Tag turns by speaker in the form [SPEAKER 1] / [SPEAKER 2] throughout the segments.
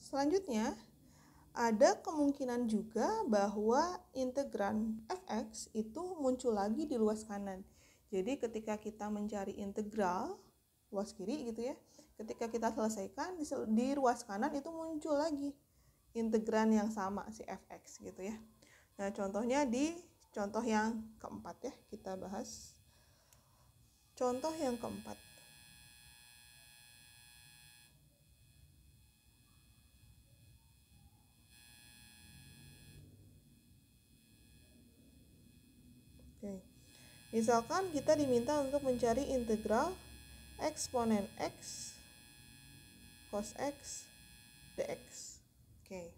[SPEAKER 1] Selanjutnya, ada kemungkinan juga bahwa integran fx itu muncul lagi di luas kanan. Jadi ketika kita mencari integral luas kiri gitu ya, ketika kita selesaikan di ruas kanan itu muncul lagi integran yang sama si fx gitu ya. Nah, contohnya di contoh yang keempat ya, kita bahas contoh yang keempat. Oke. Misalkan kita diminta untuk mencari integral eksponen x cos x dx. Oke.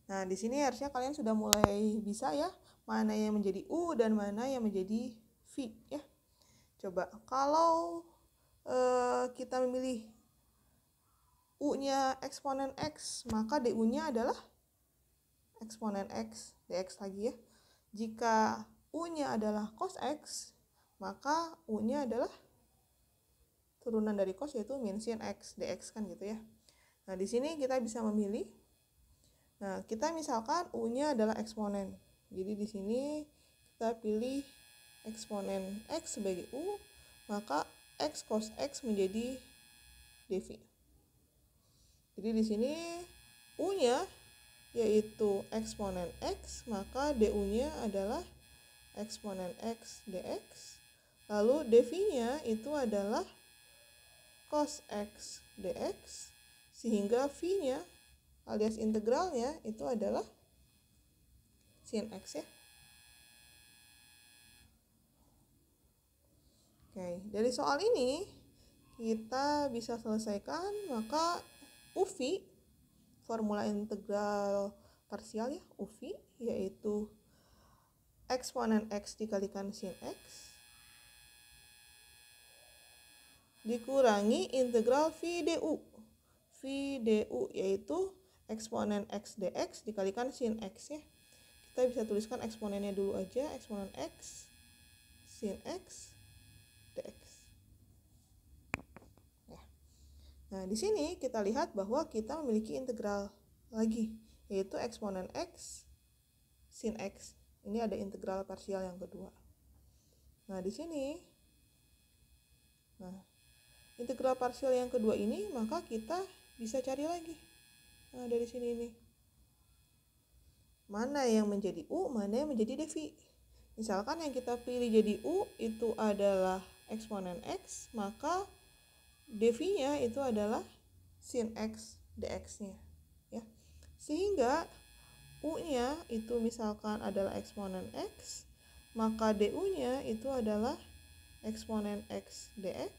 [SPEAKER 1] Nah, di sini harusnya kalian sudah mulai bisa ya, mana yang menjadi u dan mana yang menjadi v ya. Coba kalau kita memilih u-nya eksponen x, maka du-nya adalah eksponen x dx lagi ya. Jika u-nya adalah cos x, maka u-nya adalah turunan dari cos, yaitu min sin x dx kan gitu ya. Nah, di sini kita bisa memilih. Nah, kita misalkan u-nya adalah eksponen. Jadi di sini kita pilih eksponen x sebagai u, maka x cos x menjadi dv. Jadi di sini u-nya yaitu eksponen x, maka du-nya adalah eksponen x dx. Lalu dv-nya itu adalah cos x dx, sehingga v-nya alias integralnya itu adalah sin x ya. Oke, dari soal ini kita bisa selesaikan, maka uv, formula integral parsial ya, uv yaitu eksponen x dikalikan sin x dikurangi integral v du. V du yaitu eksponen x dx dikalikan sin x ya. Kita bisa tuliskan eksponennya dulu aja, eksponen x sin x dx. Ya. Nah, di sini kita lihat bahwa kita memiliki integral lagi, yaitu eksponen x sin x. Ini ada integral parsial yang kedua. Nah, di sini integral parsial yang kedua ini, maka kita bisa cari lagi. Nah, dari sini ini. Mana yang menjadi u, mana yang menjadi dv. Misalkan yang kita pilih jadi u itu adalah eksponen x, maka dv-nya itu adalah sin x dx-nya ya. Sehingga u-nya itu misalkan adalah eksponen x, maka du-nya itu adalah eksponen x dx.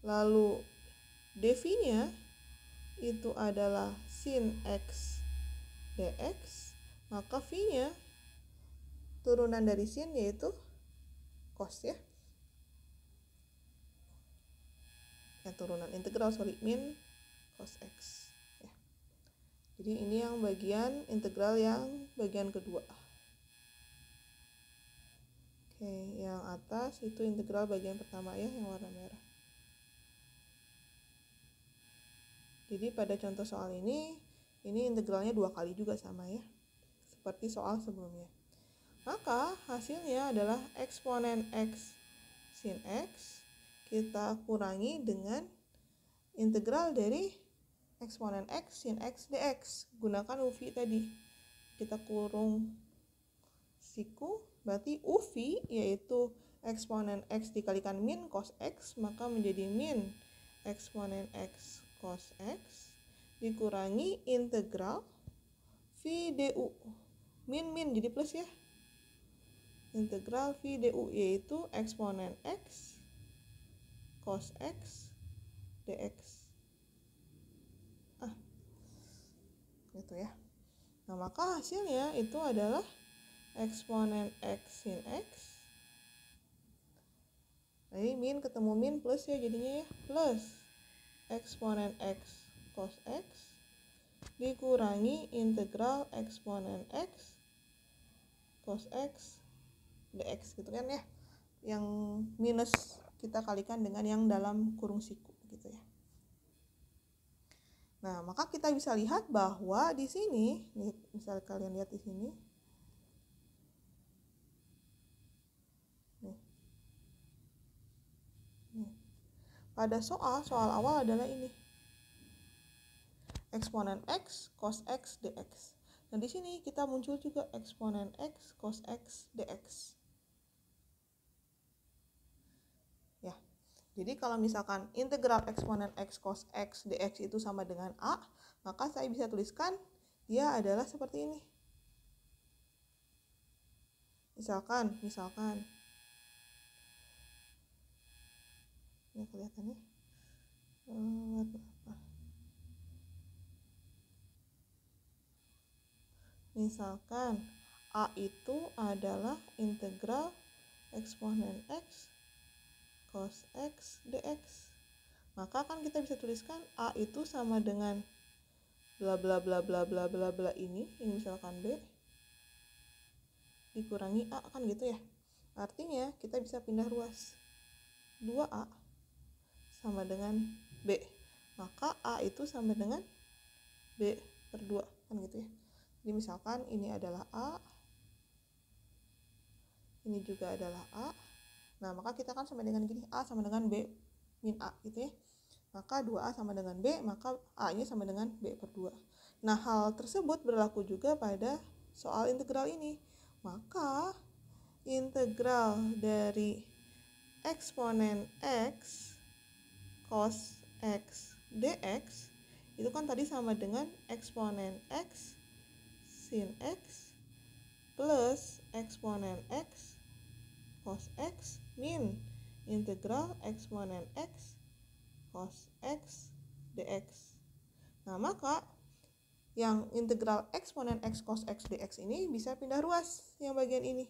[SPEAKER 1] Lalu dv-nya itu adalah sin x dx, maka v-nya turunan dari sin yaitu cos ya. Turunan integral min cos x ya. Jadi ini yang bagian integral yang bagian kedua. Oke, yang atas itu integral bagian pertama ya, yang warna merah. Jadi pada contoh soal ini integralnya 2 kali juga sama ya, seperti soal sebelumnya. Maka hasilnya adalah eksponen x sin x kita kurangi dengan integral dari eksponen x sin x dx. Gunakan uv tadi, kita kurung siku, berarti uv yaitu eksponen x dikalikan min cos x, maka menjadi min eksponen x cos x dikurangi integral v du. Min jadi plus ya. Integral v du yaitu eksponen x cos x dx. Gitu ya. Nah, maka hasilnya itu adalah eksponen x sin x. Jadi min ketemu min plus ya, jadinya ya plus eksponen x cos x dikurangi integral eksponen x cos x dx gitu kan ya. Yang minus kita kalikan dengan yang dalam kurung siku gitu ya. Nah, maka kita bisa lihat bahwa di sini, nih, misal kalian lihat di sini, nih, pada soal awal adalah ini, eksponen x cos x dx. Nah, di sini kita muncul juga eksponen x cos x dx. Ya. Jadi kalau misalkan integral eksponen x cos x dx itu sama dengan a, maka saya bisa tuliskan dia adalah seperti ini. Misalkan, ini kelihatannya misalkan a itu adalah integral eksponen x cos x dx, maka kan kita bisa tuliskan a itu sama dengan bla bla bla bla bla bla bla ini misalkan b dikurangi a, kan gitu ya. Artinya kita bisa pindah ruas, 2a sama dengan b, maka a itu sama dengan b per 2, kan gitu ya. Jadi misalkan ini adalah a, ini juga adalah a. Nah, maka kita kan sama dengan gini, a sama dengan b min a gitu ya. Maka 2a sama dengan b, maka a-nya sama dengan b per 2. Nah, hal tersebut berlaku juga pada soal integral ini. Maka integral dari eksponen x cos x dx itu kan tadi sama dengan eksponen x sin x plus eksponen x cos x min integral eksponen x cos x dx. Nah, maka yang integral eksponen x cos x dx ini bisa pindah ruas yang bagian ini.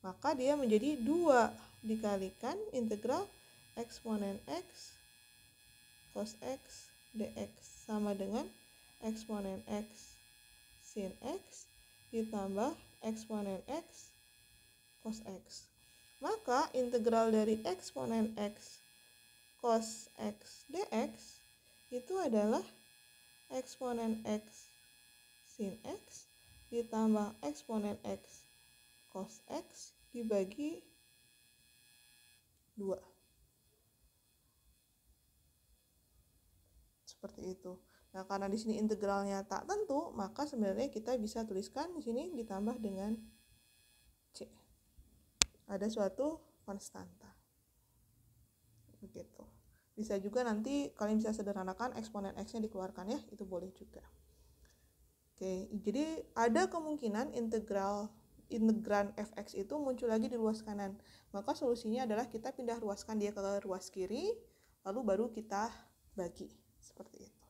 [SPEAKER 1] Maka dia menjadi 2 dikalikan integral eksponen x cos x dx sama dengan eksponen x sin x ditambah eksponen x cos x. Maka integral dari eksponen x cos x dx itu adalah eksponen x sin x ditambah eksponen x cos x dibagi 2. Seperti itu. Nah, karena di sini integralnya tak tentu, maka sebenarnya kita bisa tuliskan di sini ditambah dengan c. Ada suatu konstanta. Begitu. Bisa juga nanti kalian bisa sederhanakan eksponen x-nya dikeluarkan ya, itu boleh juga. Oke, jadi ada kemungkinan integran fx itu muncul lagi di ruas kanan. Maka solusinya adalah kita pindah ruaskan dia ke ruas kiri, lalu baru kita bagi. Seperti itu.